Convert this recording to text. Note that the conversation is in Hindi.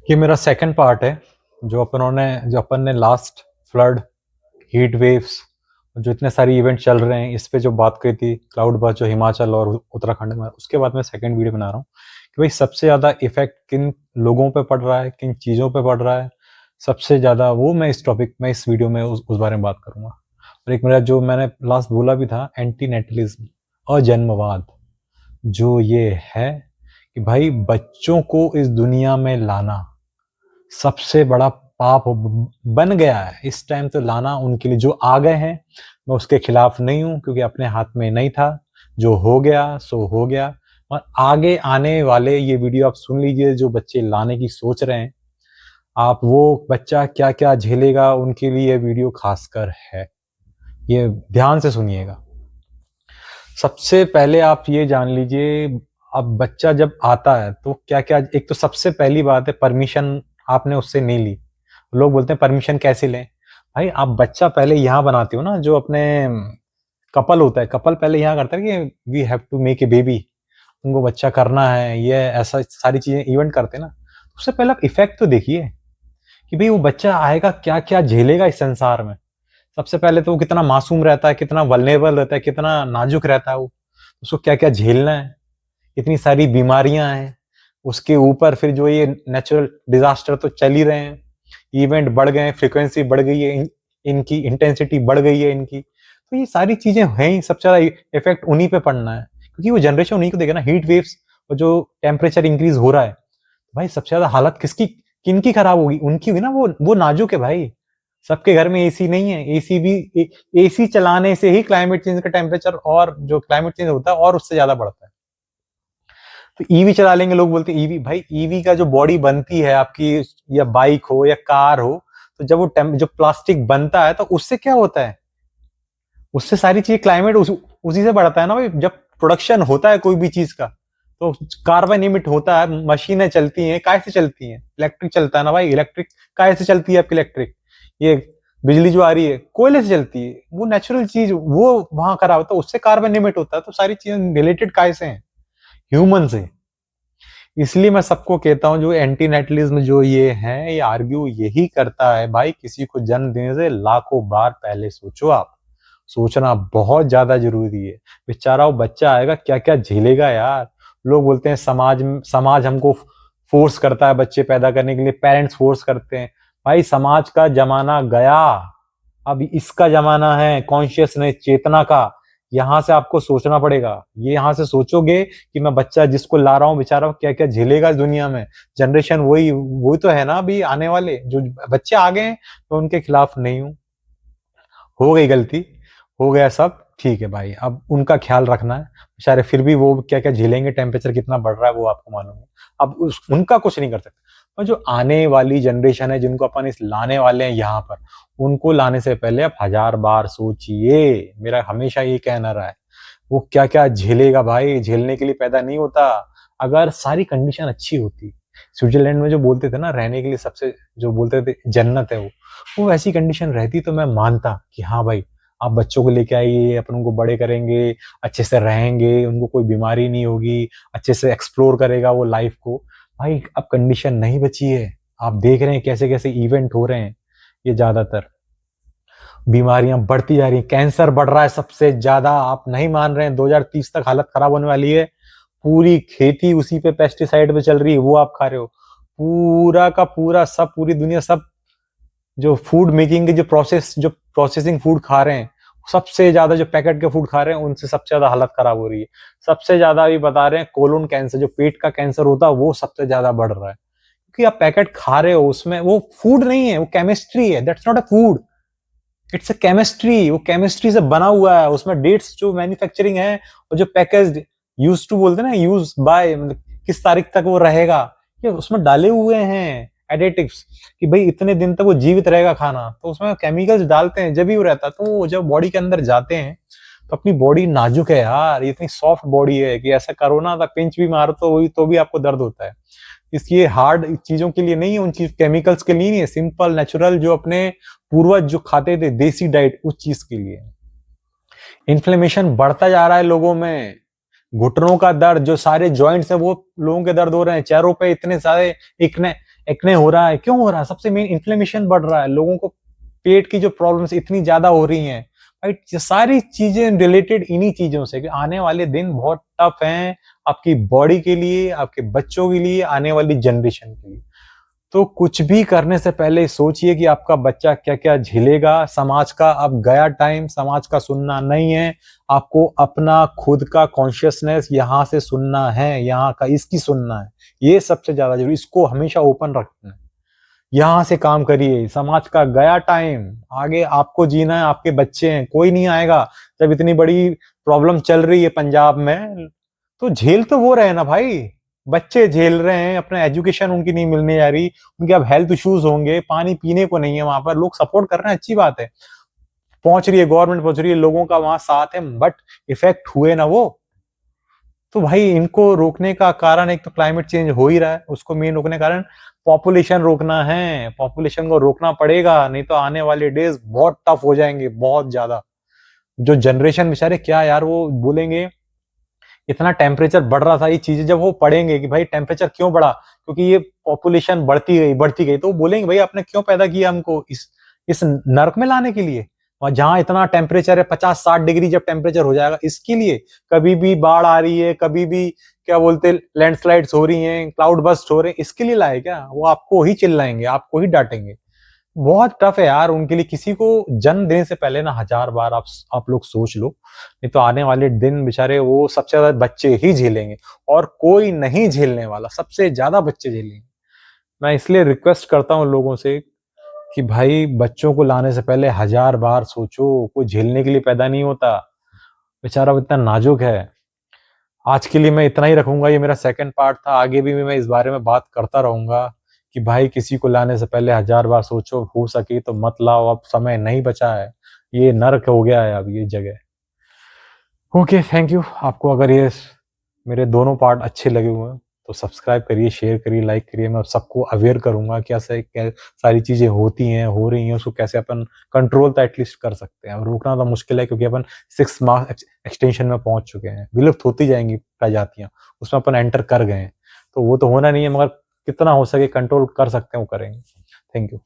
ये मेरा सेकंड पार्ट है। जो अपन ने लास्ट फ्लड, हीट वेव्स, जो इतने सारे इवेंट चल रहे हैं, इस पे जो बात करी थी, क्लाउड बर्स्ट जो हिमाचल और उत्तराखंड में, उसके बाद मैं सेकंड वीडियो बना रहा हूँ कि भाई सबसे ज़्यादा इफेक्ट किन लोगों पे पड़ रहा है, किन चीज़ों पे पड़ रहा है सबसे ज़्यादा। वो मैं इस वीडियो में उस बारे में बात करूँगा। और एक मेरा जो मैंने लास्ट बोला भी था, एंटी नेटलिज्म, अजन्मवाद, जो ये है कि भाई बच्चों को इस दुनिया में लाना सबसे बड़ा पाप बन गया है इस टाइम। तो लाना उनके लिए, जो आ गए हैं मैं उसके खिलाफ नहीं हूं, क्योंकि अपने हाथ में नहीं था। जो हो गया सो हो गया। और आगे आने वाले ये वीडियो आप सुन लीजिए, जो बच्चे लाने की सोच रहे हैं, आप वो बच्चा क्या क्या झेलेगा उनके लिए ये वीडियो खासकर है। ये ध्यान से सुनिएगा। सबसे पहले आप ये जान लीजिए, अब बच्चा जब आता है तो क्या क्या, एक तो सबसे पहली बात है, परमिशन आपने उससे नहीं ली। लोग बोलते हैं परमिशन कैसे लें। भाई आप बच्चा पहले यहाँ बनाते हो ना, जो अपने कपल होता है, कपल पहले यहाँ करता है कि we have to make a baby, उनको बच्चा करना है, ये ऐसा सारी चीजें इवेंट करते हैं ना। उससे पहले आप इफेक्ट तो देखिए कि भाई वो बच्चा आएगा क्या क्या झेलेगा इस संसार में। सबसे पहले तो वो कितना मासूम रहता है, कितना वल्नरेबल रहता है, कितना नाजुक रहता है वो, उसको क्या क्या झेलना है, इतनी सारी बीमारियां हैं। उसके ऊपर फिर जो ये नेचुरल डिजास्टर तो चल ही रहे हैं, इवेंट बढ़ गए हैं, फ्रीक्वेंसी बढ़ गई है, इनकी इंटेंसिटी बढ़ गई है इनकी। तो ये सारी चीजें हैं ही, सबसे ज्यादा इफेक्ट उन्हीं पे पड़ना है, क्योंकि वो जनरेशन उन्हीं को देगा ना। हीट वेव्स और जो टेम्परेचर इंक्रीज हो रहा है, भाई सबसे ज्यादा हालत किसकी, किनकी खराब होगी? उनकी हुई ना। वो नाजुक है भाई। सबके घर में एसी नहीं है। एसी भी एसी चलाने से ही क्लाइमेट चेंज का टेम्परेचर, और जो क्लाइमेट चेंज होता है और उससे ज्यादा बढ़ता है। तो ईवी चला लेंगे, लोग बोलते हैं ईवी। भाई ईवी का जो बॉडी बनती है आपकी, या बाइक हो या कार हो, तो जब वो जो प्लास्टिक बनता है तो उससे क्या होता है, उससे सारी चीज क्लाइमेट उसी से बढ़ता है ना भाई। जब प्रोडक्शन होता है कोई भी चीज का, तो कार्बन इमिट होता है, मशीनें चलती हैं, काय से चलती हैं? इलेक्ट्रिक चलता है ना भाई। इलेक्ट्रिक काय से चलती है आपकी इलेक्ट्रिक? ये बिजली जो आ रही है कोयले से चलती है। वो नेचुरल चीज वो वहां खराब होता है, उससे कार्बन इमिट होता है। तो सारी चीजें रिलेटेड काय से हैं? ह्यूमन से। इसलिए मैं सबको कहता हूँ, जो एंटी नेटलिज्म जो ये है, ये आर्ग्यू यही करता है भाई, किसी को जन्म देने से लाखों बार पहले सोचो आप। सोचना बहुत ज्यादा जरूरी है। बेचारा वो बच्चा आएगा क्या क्या झेलेगा यार। लोग बोलते हैं समाज हमको फोर्स करता है बच्चे पैदा करने के लिए, पेरेंट्स फोर्स करते हैं। भाई समाज का जमाना गया, अब इसका जमाना है कॉन्शियसनेस, चेतना का। यहाँ से आपको सोचना पड़ेगा। ये यहाँ से सोचोगे कि मैं बच्चा जिसको ला रहा हूँ, बेचारा क्या क्या झेलेगा इस दुनिया में। जनरेशन वही तो है ना अभी आने वाले जो बच्चे आ गए हैं। तो उनके खिलाफ नहीं हूँ। हो गई गलती, हो गया सब ठीक है भाई, अब उनका ख्याल रखना है। बेचारे फिर भी वो क्या क्या झेलेंगे, टेम्परेचर कितना बढ़ रहा है वो आपको मालूम है। अब उनका कुछ नहीं कर सकते। और जो आने वाली जनरेशन है, जिनको अपन इस लाने वाले हैं यहाँ पर, उनको लाने से पहले आप हजार बार सोचिए। मेरा हमेशा ये कहना रहा है, वो क्या क्या झेलेगा भाई। झेलने के लिए पैदा नहीं होता। अगर सारी कंडीशन अच्छी होती, स्विट्जरलैंड में जो बोलते थे ना रहने के लिए सबसे, जो बोलते थे जन्नत है वो वैसी कंडीशन रहती तो मैं मानता कि हाँ भाई, आप बच्चों को लेके आइए, अपन उनको बड़े करेंगे, अच्छे से रहेंगे, उनको कोई बीमारी नहीं होगी, अच्छे से एक्सप्लोर करेगा वो लाइफ को। भाई अब कंडीशन नहीं बची है। आप देख रहे हैं कैसे कैसे इवेंट हो रहे हैं। ये ज्यादातर बीमारियां बढ़ती जा रही हैं, कैंसर बढ़ रहा है सबसे ज्यादा। आप नहीं मान रहे हैं, 2030 तक हालत खराब होने वाली है। पूरी खेती उसी पे पेस्टिसाइड पे चल रही है, वो आप खा रहे हो। पूरा का पूरा सब, पूरी दुनिया सब, जो फूड मेकिंग के जो प्रोसेसिंग फूड खा रहे हैं, सबसे ज्यादा जो पैकेट के फूड खा रहे हैं, उनसे सबसे ज्यादा हालत खराब हो रही है। सबसे ज्यादा अभी बता रहे हैं कोलोन कैंसर, जो पेट का कैंसर होता है, वो सबसे ज्यादा बढ़ रहा है। क्योंकि आप पैकेट खा रहे हो, उसमें वो फूड नहीं है, वो केमिस्ट्री है। That's not a food, it's a chemistry. वो केमिस्ट्री से बना हुआ है। उसमें डेट्स जो मैन्युफैक्चरिंग है, और जो पैकेज यूज टू बोलते हैं ना, यूज बाय, मतलब किस तारीख तक वो रहेगा, ये उसमें डाले हुए हैं एडिटिव्स, कि भाई इतने दिन तक वो जीवित रहेगा खाना। तो उसमें केमिकल्स डालते हैं, जब भी वो रहता है। तो वो जब बॉडी के अंदर जाते हैं, तो अपनी बॉडी नाजुक है यार, इतनी सॉफ्ट बॉडी है कि ऐसा करो ना, पिंच भी मारो तो वही, तो भी आपको दर्द होता है। इसलिए हार्ड चीजों के लिए नहीं है, उन चीज केमिकल्स के लिए नहीं है। सिंपल नेचुरल जो अपने पूर्वज जो खाते थे, देसी डाइट, उस चीज के लिए। इन्फ्लेमेशन बढ़ता जा रहा है लोगों में। घुटनों का दर्द, जो सारे जॉइंट्स है वो लोगों के दर्द हो रहे हैं। चेहरों पे इतने सारे एक्ने हो रहा है, क्यों हो रहा है? सबसे मेन इन्फ्लेमेशन बढ़ रहा है, लोगों को पेट की जो प्रॉब्लम्स इतनी ज्यादा हो रही हैं, राइट? ये सारी चीजें रिलेटेड इन्हीं चीजों से कि आने वाले दिन बहुत टफ हैं आपकी बॉडी के लिए, आपके बच्चों के लिए, आने वाली जनरेशन के लिए। तो कुछ भी करने से पहले सोचिए कि आपका बच्चा क्या-क्या झेलेगा, समाज का अब गया टाइम, समाज का सुनना नहीं है, आपको अपना खुद का कॉन्शियसनेस यहाँ से सुनना है, यहाँ का इसकी सुनना है। ये सबसे ज़्यादा ज़रूरी, इसको हमेशा ओपन रखना है। यहाँ से काम करिए, समाज का गया टाइम, आगे आपको जीना है, आपके बच्चे हैं, कोई नहीं आएगा। जब इतनी बड़ी प्रॉब्लम चल रही है पंजाब में, तो झेल तो वो रहे ना भाई, बच्चे झेल रहे हैं, अपना एजुकेशन उनकी नहीं मिलने जा रही, उनके अब हेल्थ इश्यूज होंगे, पानी पीने को नहीं है वहां पर, लोग सपोर्ट कर रहे हैं, अच्छी बात है, पहुंच रही है गवर्नमेंट, पहुंच रही है, लोगों का वहां साथ है, बट इफेक्ट हुए ना वो। तो भाई इनको रोकने का कारण, एक तो क्लाइमेट चेंज हो ही रहा है, उसको मेन रोकने का कारण पॉपुलेशन रोकना है, पॉपुलेशन को रोकना पड़ेगा, नहीं तो आने वाले डेज बहुत टफ हो जाएंगे, बहुत ज्यादा। जो जनरेशन बेचारे क्या यार, वो बोलेंगे इतना टेम्परेचर बढ़ रहा था, ये चीजें जब वो पढ़ेंगे कि भाई टेम्परेचर क्यों बढ़ा, क्योंकि ये पॉपुलेशन बढ़ती गई, तो वो बोलेंगे भाई आपने क्यों पैदा किया हमको इस नर्क में लाने के लिए, और जहां इतना टेम्परेचर है 50-60 डिग्री जब टेम्परेचर हो जाएगा, इसके लिए कभी भी बाढ़ आ रही है, कभी भी क्या बोलते लैंडस्लाइड्स हो रही हैं, क्लाउड बस्ट हो रहे हैं, इसके लिए लाए क्या? वो आपको ही चिल्लाएंगे, आपको ही डांटेंगे। बहुत टफ है यार उनके लिए, किसी को जन्म देने से पहले ना 1000 बार आप लोग सोच लो, नहीं तो आने वाले दिन बेचारे वो सबसे ज्यादा बच्चे ही झेलेंगे, और कोई नहीं झेलने वाला, सबसे ज्यादा बच्चे झेलेंगे। मैं इसलिए रिक्वेस्ट करता हूँ लोगों से कि भाई बच्चों को लाने से पहले 1000 बार सोचो, कोई झेलने के लिए पैदा नहीं होता, बेचारा वो इतना नाजुक है। आज के लिए मैं इतना ही रखूंगा, ये मेरा सेकंड पार्ट था, आगे भी मैं इस बारे में बात करता रहूंगा कि भाई किसी को लाने से पहले 1000 बार सोचो, हो सके तो मत लाओ, अब समय नहीं बचा है, ये नर्क हो गया है अब ये जगह। Okay, thank you. आपको अगर ये मेरे दोनों पार्ट अच्छे लगे हुए हैं तो सब्सक्राइब करिए, शेयर करिए, लाइक करिए। मैं सबको अवेयर करूंगा कि ऐसे सारी चीजें होती हैं, हो रही हैं, उसको कैसे अपन कंट्रोल तो एटलीस्ट कर सकते हैं। अब रोकना तो मुश्किल है क्योंकि अपन 6 मार्क्स एक्सटेंशन में पहुंच चुके हैं, विलुप्त होती जाएंगी प्रजातियां, उसमें अपन एंटर कर गए हैं, तो वो तो होना नहीं है, मगर कितना हो सके कंट्रोल कर सकते हैं वो करेंगे। Thank you.